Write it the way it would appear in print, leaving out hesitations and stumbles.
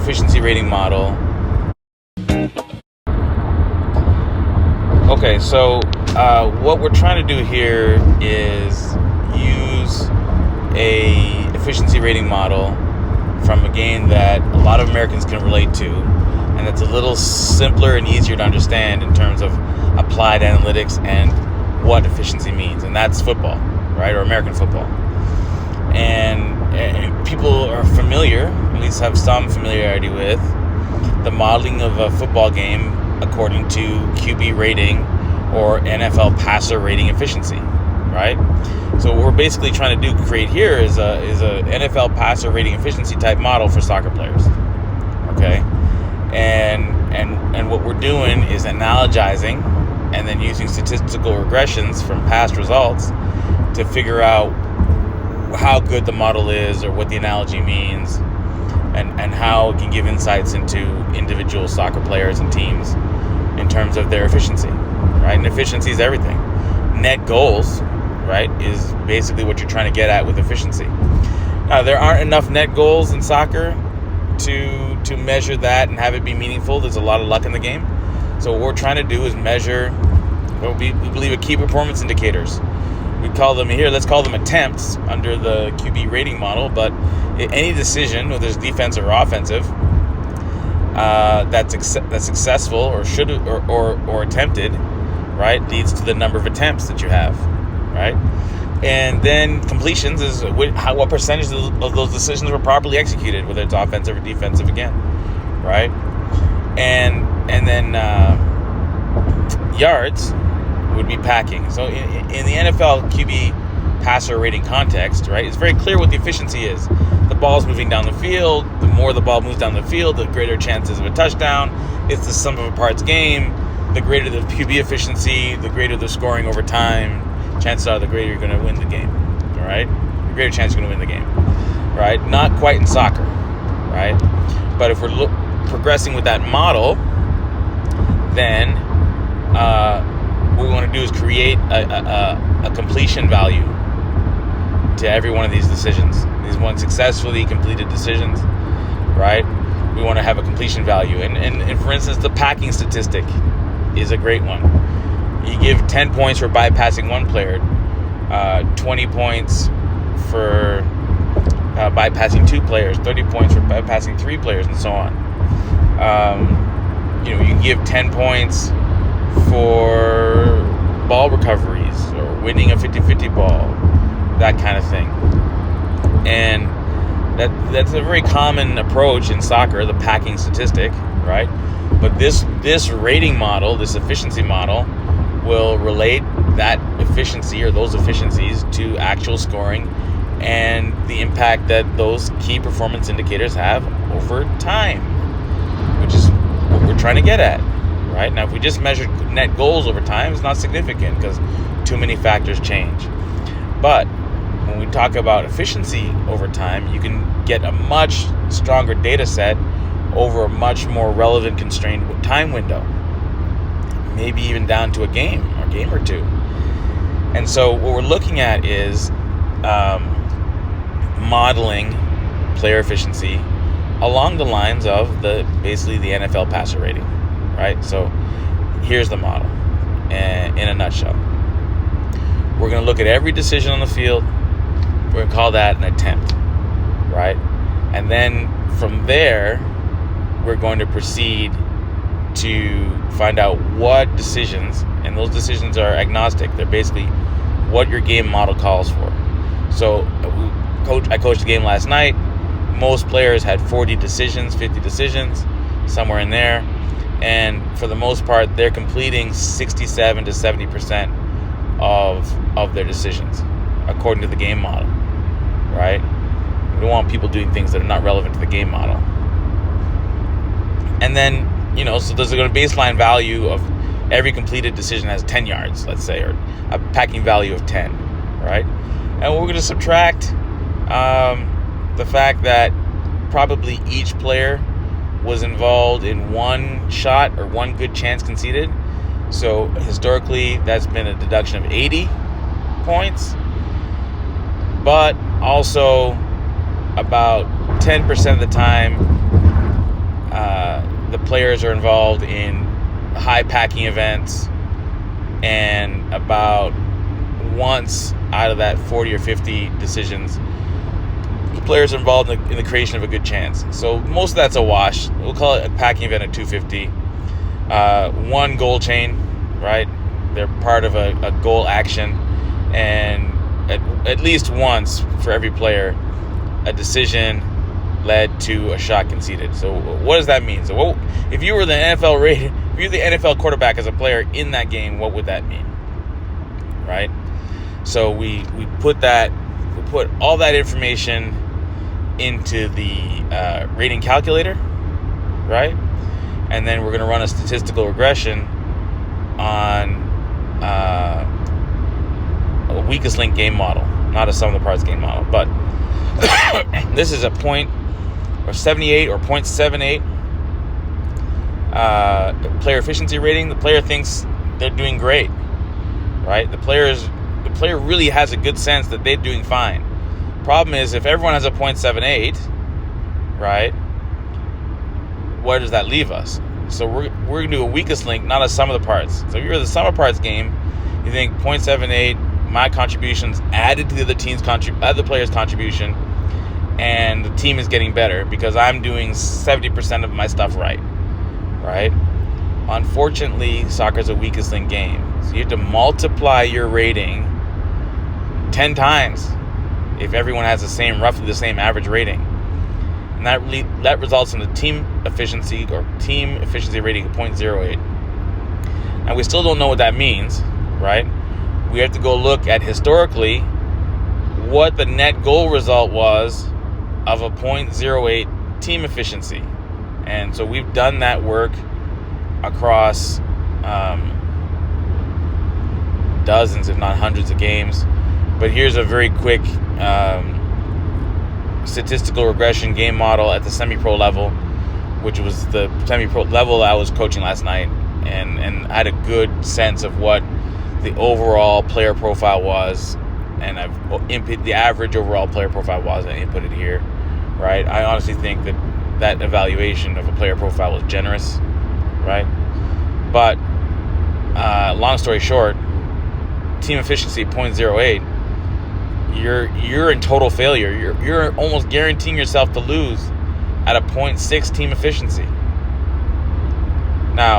efficiency rating model. Okay, so what we're trying to do here is use a efficiency rating model from a game that a lot of Americans can relate to, and it's a little simpler and easier to understand in terms of applied analytics and what efficiency means, and that's football, right, or American football. And people are familiar, at least have some familiarity with, the modeling of a football game according to QB rating or NFL passer rating efficiency, right? So what we're basically trying to create here is a NFL passer rating efficiency type model for soccer players, okay? And what we're doing is analogizing and then using statistical regressions from past results to figure out how good the model is or what the analogy means, and how it can give insights into individual soccer players and teams in terms of their efficiency, right? And efficiency is everything. Net goals, right, is basically what you're trying to get at with efficiency. Now, there aren't enough net goals in soccer to measure that and have it be meaningful. There's a lot of luck in the game. So what we're trying to do is measure what we believe are key performance indicators. Let's call them attempts under the QB rating model, but any decision, whether it's defensive or offensive, that's successful or should or attempted, right, leads to the number of attempts that you have, right? And then completions is what percentage of those decisions were properly executed, whether it's offensive or defensive again, right? And then yards would be packing. So in the NFL QB passer rating context, right, it's very clear what the efficiency is. The ball's moving down the field. The more the ball moves down the field, the greater chances of a touchdown. It's the sum of a parts game. The greater the QB efficiency, the greater the scoring over time. Chances are the greater you're going to win the game, all right? The greater chance you're going to win the game, right? Not quite in soccer, right? But if we're progressing with that model, then what we want to do is create a completion value to every one of these decisions. These one successfully completed decisions, right? We want to have a completion value. And for instance, the packing statistic is a great one. You give 10 points for bypassing one player, 20 points for bypassing two players, 30 points for bypassing three players, and so on. You give 10 points for ball recoveries or winning a 50-50 ball, that kind of thing. And that's a very common approach in soccer, the packing statistic, right? But this rating model, this efficiency model, will relate that efficiency or those efficiencies to actual scoring and the impact that those key performance indicators have over time, which is what we're trying to get at, right? Now, if we just measure net goals over time, it's not significant because too many factors change. But when we talk about efficiency over time, you can get a much stronger data set over a much more relevant constrained time window, maybe even down to a game or two. And so what we're looking at is modeling player efficiency along the lines of basically the NFL passer rating, right? So here's the model in a nutshell. We're going to look at every decision on the field. We're going to call that an attempt, right? And then from there, we're going to proceed to find out what decisions, and those decisions are agnostic. They're basically what your game model calls for. So I coached a game last night. Most players had 40 decisions, 50 decisions, somewhere in there. And for the most part, they're completing 67 to 70% of their decisions, according to the game model, right? We don't want people doing things that are not relevant to the game model. And then, so there's a baseline value of every completed decision has 10 yards, let's say, or a packing value of 10, right? And we're going to subtract the fact that probably each player was involved in one shot or one good chance conceded. So historically, that's been a deduction of 80 points. But also about 10% of the time, players are involved in high packing events, and about once out of that 40 or 50 decisions, players are involved in the creation of a good chance. So most of that's a wash. We'll call it a packing event at 250. One goal chain, right? They're part of a goal action, and at least once for every player, a decision led to a shot conceded. So what does that mean? So if you were the NFL quarterback as a player in that game, what would that mean? Right? So we put all that information into the rating calculator, right? And then we're going to run a statistical regression on a weakest link game model, not a sum of the parts game model. But this is a 0.78 or 0.78 player efficiency rating. The player thinks they're doing great, right? The player really has a good sense that they're doing fine. Problem is, if everyone has a 0.78, right, where does that leave us? So we're going to do a weakest link, not a sum of the parts. So if you're the sum of parts game, you think 0.78, my contributions added to the other player's contribution, and the team is getting better because I'm doing 70% of my stuff right? Unfortunately, soccer is a weakest link game. So you have to multiply your rating 10 times if everyone has roughly the same average rating. And that results in the team efficiency rating of 0.08. Now, we still don't know what that means, right? We have to go look at historically what the net goal result was of a 0.08 team efficiency. And so we've done that work across dozens, if not hundreds of games. But here's a very quick statistical regression game model at the semi-pro level, which was the semi-pro level I was coaching last night, and I had a good sense of what the overall player profile was, and I've input the average overall player profile was, and I inputted here, right? I honestly think that evaluation of a player profile was generous, right? But long story short, team efficiency 0.08. You're in total failure. You're almost guaranteeing yourself to lose at a 0.6 team efficiency. Now,